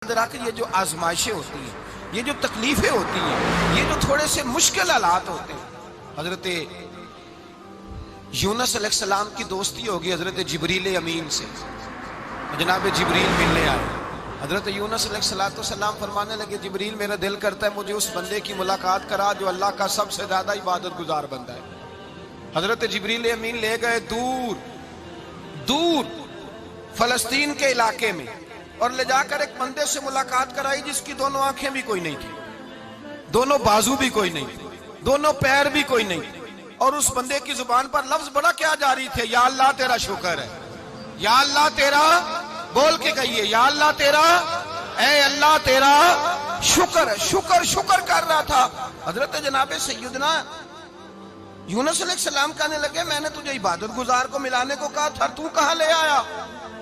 رکھ یہ جو آزمائشیں ہوتی ہیں، یہ جو تکلیفیں ہوتی ہیں، یہ جو تھوڑے سے مشکل حالات ہوتے ہیں، حضرت یونس علیہ السلام کی دوستی ہوگی حضرت جبریل امین سے، جناب جبریل ملنے آئے۔ حضرت یونس علیہ السلام فرمانے لگے جبریل میرا دل کرتا ہے مجھے اس بندے کی ملاقات کرا جو اللہ کا سب سے زیادہ عبادت گزار بندہ ہے۔ حضرت جبریل امین لے گئے دور دور فلسطین کے علاقے میں، اور لے جا کر ایک بندے سے ملاقات کرائی جس کی دونوں آنکھیں بھی کوئی نہیں تھی، دونوں بازو بھی کوئی نہیں تھی، دونوں پیر بھی کوئی نہیں تھی، اور اس بندے کی زبان پر لفظ بڑا کیا جاری تھے، یا اللہ تیرا شکر ہے، یا اللہ تیرا، بول کے کہیے یا اللہ تیرا، اے اللہ تیرا شکر ہے، شکر شکر کر رہا تھا۔ حضرت جناب سیدنا یونس علیہ السلام کہنے لگے میں نے تجھے عبادت گزار کو ملانے کو کہا تھا، تو کہاں لے آیا؟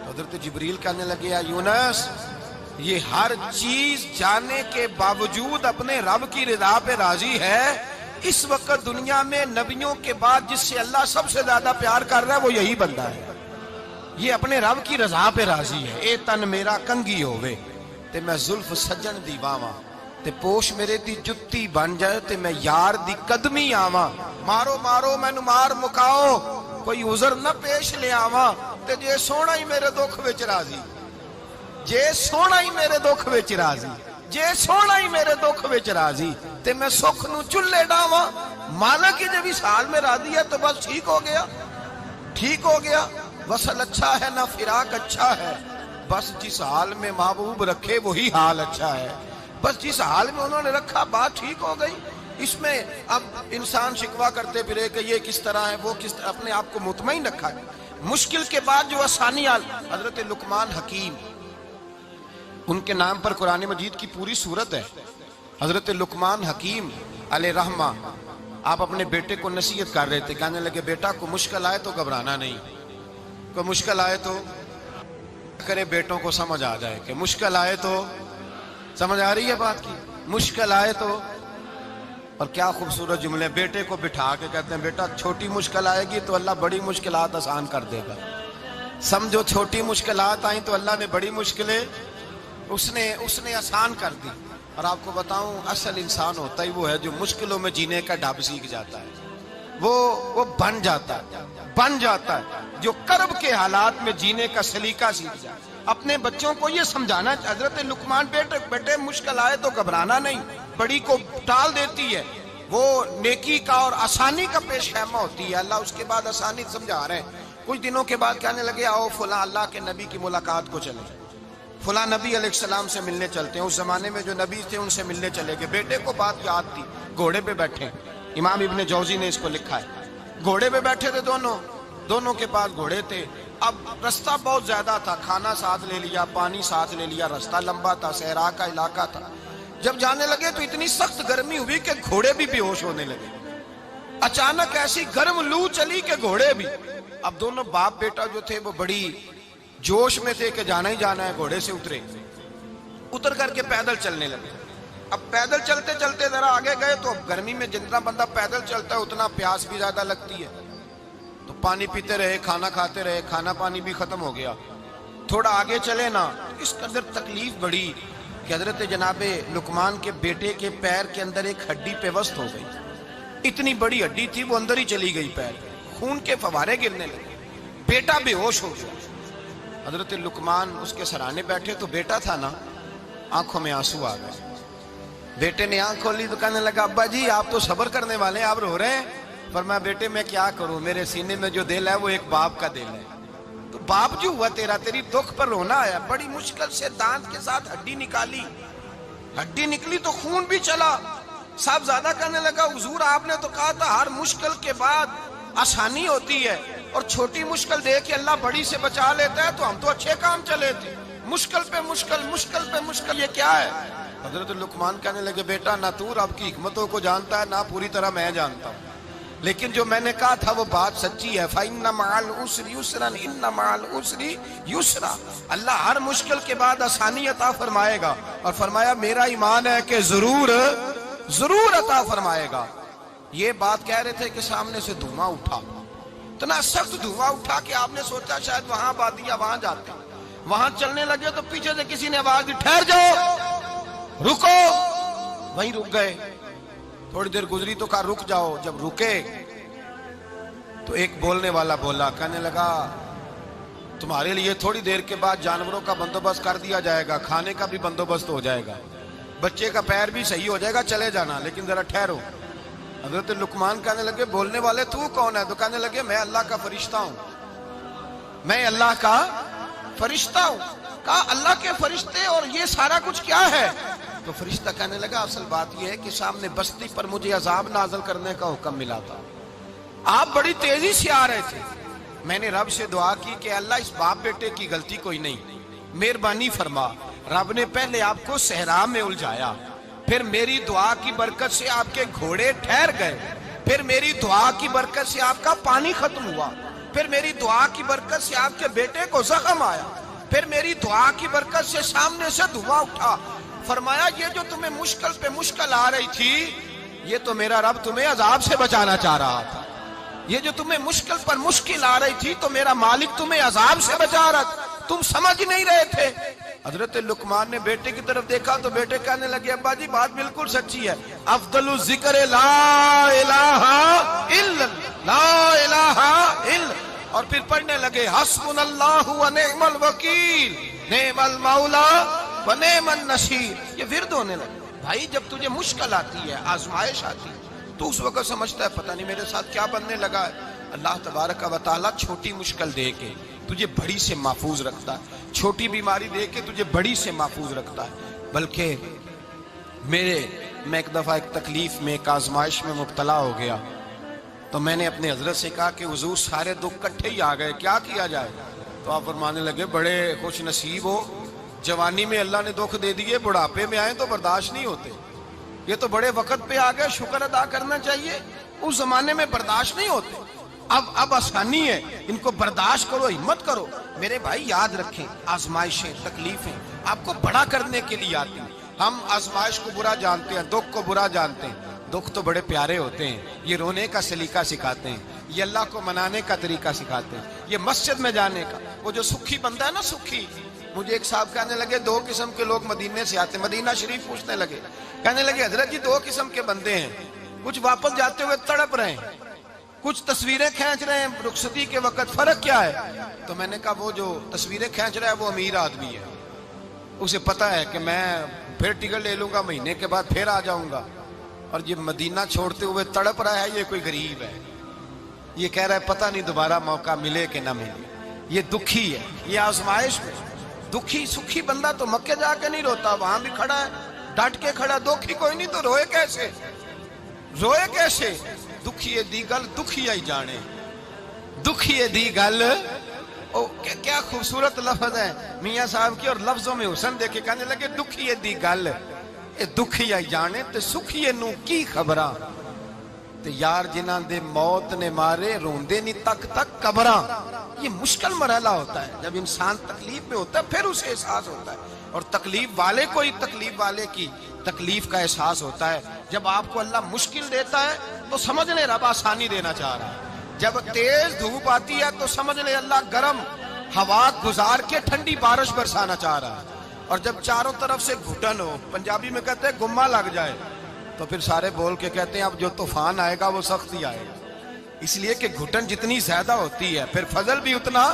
حضرت جبریل کہنے لگے یا یونس یہ ہر چیز جانے کے باوجود اپنے رب کی رضا پہ راضی ہے۔ اس وقت دنیا میں نبیوں کے بعد جس سے اللہ سب سے زیادہ پیار کر رہا ہے وہ یہی بندہ ہے، یہ اپنے رب کی رضا پہ راضی ہے۔ اے تن میرا کنگی ہوئے تے میں زلف سجن دی باواں، تے پوش میرے دی جتی بن جائے تے میں یار دی قدمی آواں، مارو مارو مینو مار مکاؤ کوئی عذر نہ پیش لے آواں، تے جے سونا ہی میرے دکھ وچ راضی، جے سونا ہی میرے دکھ وچ راضی، جے سونا ہی میرے دکھ وچ راضی، تے میں سکھ نو چلے ڈاواں، مالک جب اس حال میں راضی ہے تو بس ٹھیک ہو گیا، ٹھیک ہو گیا۔ وصل اچھا ہے نہ فراق اچھا ہے، بس جس حال میں محبوب رکھے وہی حال اچھا ہے، بس جس حال میں انہوں نے رکھا بات ٹھیک ہو گئی۔ اس میں اب انسان شکوہ کرتے پھرے کہ یہ کس طرح ہے وہ کس طرح، اپنے آپ کو مطمئن رکھا ہے۔ مشکل کے بعد جو آسانی حضرت لقمان حکیم، ان کے نام پر قرآن مجید کی پوری سورت ہے۔ حضرت لقمان حکیم علیہ رحمہ آپ اپنے بیٹے کو نصیحت کر رہے تھے، کہنے لگے بیٹا کو مشکل آئے تو گھبرانا نہیں، کوئی مشکل آئے تو کرے بیٹوں کو سمجھ آ جائے کہ مشکل آئے تو، سمجھ آ رہی ہے بات کی، مشکل آئے تو، اور کیا خوبصورت جملے، بیٹے کو بٹھا کے کہتے ہیں بیٹا چھوٹی مشکل آئے گی تو اللہ بڑی مشکلات آسان کر دے گا، سمجھو چھوٹی مشکلات آئیں تو اللہ نے بڑی مشکلیں اس نے آسان کر دی۔ اور آپ کو بتاؤں اصل انسان ہوتا ہی وہ ہے جو مشکلوں میں جینے کا ڈھب سیکھ جاتا ہے، وہ بن جاتا ہے جو کرب کے حالات میں جینے کا سلیقہ سیکھ جائے۔ اپنے بچوں کو یہ سمجھانا، حضرت لقمان بیٹے مشکل آئے تو گھبرانا نہیں، بڑی کو ٹال دیتی ہے، وہ نیکی کا اور آسانی کا پیش خیمہ ہوتی ہے، اللہ اس کے بعد آسانی سمجھا رہے ہیں۔ کچھ دنوں کے بعد کہنے لگے آؤ فلاں اللہ کے نبی کی ملاقات کو چلے، فلاں نبی علیہ السلام سے ملنے چلتے ہیں۔ اس زمانے میں جو نبی تھے ان سے ملنے چلے گئے، بیٹے کو بات یاد تھی، گھوڑے پہ بیٹھے، امام ابن جوزی نے اس کو لکھا ہے، گھوڑے پہ بیٹھے تھے دونوں کے پاس گھوڑے تھے۔ اب رستہ بہت زیادہ تھا، کھانا ساتھ لے لیا، پانی ساتھ لے لیا، رستہ لمبا تھا، صحرا کا علاقہ تھا۔ جب جانے لگے تو اتنی سخت گرمی ہوئی کہ گھوڑے بھی بے ہوش ہونے لگے، اچانک ایسی گرم لو چلی کہ گھوڑے بھی۔ اب دونوں باپ بیٹا جو تھے وہ بڑی جوش میں تھے کہ جانا ہی جانا ہے، گھوڑے سے اتر کر کے پیدل چلنے لگے۔ اب پیدل چلتے چلتے ذرا آگے گئے تو اب گرمی میں جتنا بندہ پیدل چلتا ہے اتنا پیاس بھی زیادہ لگتی ہے، تو پانی پیتے رہے، کھانا کھاتے رہے، کھانا پانی بھی ختم ہو گیا۔ تھوڑا آگے چلے نا، اس قدر تکلیف بڑھی کہ حضرت جناب لقمان کے بیٹے کے پیر کے اندر ایک ہڈی پیوست ہو گئی، اتنی بڑی ہڈی تھی وہ اندر ہی چلی گئی، پیر خون کے فوارے گرنے لگے، بیٹا بے ہوش ہو گیا۔ حضرت لقمان اس کے سرانے بیٹھے تو بیٹا تھا نا، آنکھوں میں آنسو آ گئے۔ بیٹے نے آنکھ کھولی تو کہنے لگا ابا جی آپ تو صبر کرنے والے ہیں، آپ رو رہے ہیں؟ فرمایا بیٹے میں کیا کروں، میرے سینے میں جو دل ہے وہ ایک باپ کا دل ہے، تو باپ جو ہوا تیرا، تیری دکھ پر رونا آیا، بڑی مشکل سے دانت کے ساتھ ہڈی نکالی، ہڈی نکلی تو خون بھی چلا۔ صاحب زیادہ کہنے لگا حضور آپ نے تو کہا تھا ہر مشکل کے بعد آسانی ہوتی ہے، اور چھوٹی مشکل دے کے اللہ بڑی سے بچا لیتا ہے، تو ہم تو اچھے کام چلے تھے، مشکل پہ مشکل، مشکل پہ مشکل، یہ کیا ہے؟ حضرت لقمان کہنے لگے بیٹا نہ تو رب کی حکمتوں کو جانتا ہے نہ پوری طرح میں جانتا ہوں، لیکن جو میں نے کہا تھا وہ بات سچی ہے، فَإِنَّ مَعَ الْعُسْرِ يُسْرًا إِنَّ مَعَ الْعُسْرِ يُسْرًا، اللہ ہر مشکل کے بعد آسانی عطا فرمائے گا، اور فرمایا میرا ایمان ہے کہ ضرور عطا فرمائے گا۔ یہ بات کہہ رہے تھے کہ سامنے سے دھواں اٹھا، اتنا سخت دھواں اٹھا کہ آپ نے سوچا شاید وہاں بادیا وہاں جاتے ہیں، وہاں چلنے لگے تو پیچھے سے کسی نے آواز دی ٹھہر جاؤ رکو، وہیں رک گئے. تھوڑی دیر گزری تو کہا رک جاؤ. جب رکے تو ایک بولنے والا بولا، کہنے لگا تمہارے لیے تھوڑی دیر کے بعد جانوروں کا بندوبست کر دیا جائے گا، کھانے کا بھی بندوبست ہو جائے گا، بچے کا پیر بھی صحیح ہو جائے گا، چلے جانا لیکن ذرا ٹھہرو. حضرت لقمان کہنے لگے بولنے والے تو کون ہے؟ تو کہنے لگے میں اللہ کا فرشتہ ہوں، میں اللہ کا فرشتہ ہوں. کہا اللہ کے فرشتے اور یہ سارا کچھ کیا ہے؟ تو فرشتہ کہنے لگا اصل بات یہ ہے کہ سامنے بستی پر مجھے عذاب نازل کرنے کا حکم ملا تھا، آپ بڑی تیزی سے آ رہے تھے، میں نے رب سے دعا کی کہ اللہ اس باپ بیٹے کی غلطی کوئی نہیں، مہربانی فرما. رب نے پہلے آپ کو صحرا میں الجھایا، پھر میری دعا کی برکت سے آپ کے گھوڑے ٹھہر گئے، پھر میری دعا کی برکت سے آپ کا پانی ختم ہوا، پھر میری دعا کی برکت سے آپ کے بیٹے کو زخم آیا، پھر میری دعا کی برکت سے سامنے سے دھواں اٹھا. فرمایا یہ جو تمہیں مشکل پہ مشکل آ رہی تھی یہ تو میرا رب تمہیں عذاب سے بچانا چاہ رہا تھا، یہ جو تمہیں مشکل پر مشکل آ رہی تھی تو میرا مالک تمہیں عذاب سے بچا رہا تھا، تم سمجھ نہیں رہے تھے. حضرت لقمان نے بیٹے کی طرف دیکھا تو بیٹے کہنے لگے ابا جی بات بالکل سچی ہے، افضل الذکر لا الہ الا لا الہ الا، اور پھر پڑھنے لگے حسبنا اللہ و نعم الوکیل نعم المولا و نعم النصیر. یہ ورد ہونے لگے. بھائی جب تجھے مشکل آتی ہے، آزمائش آتی ہے، تو اس وقت سمجھتا ہے پتہ نہیں میرے ساتھ کیا بننے لگا ہے. اللہ تبارک و تعالیٰ چھوٹی مشکل دے کے تجھے بڑی سے محفوظ رکھتا ہے، چھوٹی بیماری دے کے تجھے بڑی سے محفوظ رکھتا ہے. بلکہ میں ایک دفعہ ایک تکلیف میں ایک آزمائش میں مبتلا ہو گیا تو میں نے اپنے حضرت سے کہا کہ حضور سارے دکھ کٹھے ہی آ گئے، کیا کیا جائے؟ تو آپ فرمانے لگے بڑے خوش نصیب ہو، جوانی میں اللہ نے دکھ دے دیے، بڑھاپے میں آئے تو برداشت نہیں ہوتے، یہ تو بڑے وقت پہ آ گئے، شکر ادا کرنا چاہیے، اس زمانے میں برداشت نہیں ہوتے، اب آسانی ہے، ان کو برداشت کرو، ہمت کرو. میرے بھائی یاد رکھیں آزمائشیں تکلیفیں آپ کو بڑا کرنے کے لیے آتی ہیں. ہم آزمائش کو برا جانتے ہیں، دکھ کو برا جانتے ہیں، دکھ تو بڑے پیارے ہوتے ہیں، یہ رونے کا سلیقہ سکھاتے ہیں، یہ اللہ کو منانے کا طریقہ سکھاتے ہیں، یہ مسجد میں جانے کا. وہ جو سکھی بندہ ہے نا سکھی، مجھے ایک صاحب کہنے لگے دو قسم کے لوگ مدینے سے آتے، مدینہ شریف پوچھنے لگے، کہنے لگے حضرت جی دو قسم کے بندے ہیں، کچھ واپس جاتے ہوئے تڑپ رہے ہیں، کچھ تصویریں کھینچ رہے ہیں رخصتی کے وقت، فرق کیا ہے؟ تو میں نے کہا وہ جو تصویریں کھینچ رہا ہے وہ امیر آدمی ہے، اسے پتا ہے کہ میں پھر ٹکٹ لے لوں گا، مہینے کے بعد پھر آ جاؤں گا، اور یہ مدینہ چھوڑتے ہوئے تڑپ رہا ہے، یہ کوئی غریب ہے، یہ کہہ رہا ہے پتہ نہیں دوبارہ موقع ملے کہ نہ ملے. یہ دکھی ہے، یہ آزمائش میں دکھی. سکھی بندہ تو مکے جا کے نہیں روتا، وہاں بھی کھڑا ہے ڈٹ کے کھڑا. دکھی کوئی نہیں تو روئے کیسے؟ روئے کیسے؟ دکھیے دی گل دکھیا ہی جانے، دکھیے دی گل. کیا خوبصورت لفظ ہے میاں صاحب کی، اور لفظوں میں حسن دیکھے کہنے لگے دکھیے دی گل دکھیا ہی جانے تے سکھیے نو کی خبراں تے یار جنہاں دے موت نے مارے روندے نہیں تک تک قبراں. یہ مشکل مرحلہ ہوتا ہے، جب انسان تکلیف میں ہوتا ہے پھر اسے احساس ہوتا ہے، اور تکلیف والے کو ہی تکلیف والے کی تکلیف کا احساس ہوتا ہے. جب آپ کو اللہ مشکل دیتا ہے تو سمجھ لے رب آسانی دینا چاہ رہا ہے، جب تیز دھوپ آتی ہے تو سمجھ لے اللہ گرم ہوا گزار کے ٹھنڈی بارش برسانا چاہ رہا ہے، اور جب چاروں طرف سے گھٹن ہو، پنجابی میں کہتے ہیں گما لگ جائے، تو پھر سارے بول کے کہتے ہیں اب جو طوفان آئے گا وہ سخت ہی آئے گا. اس لیے کہ گھٹن جتنی زیادہ ہوتی ہے پھر فضل بھی اتنا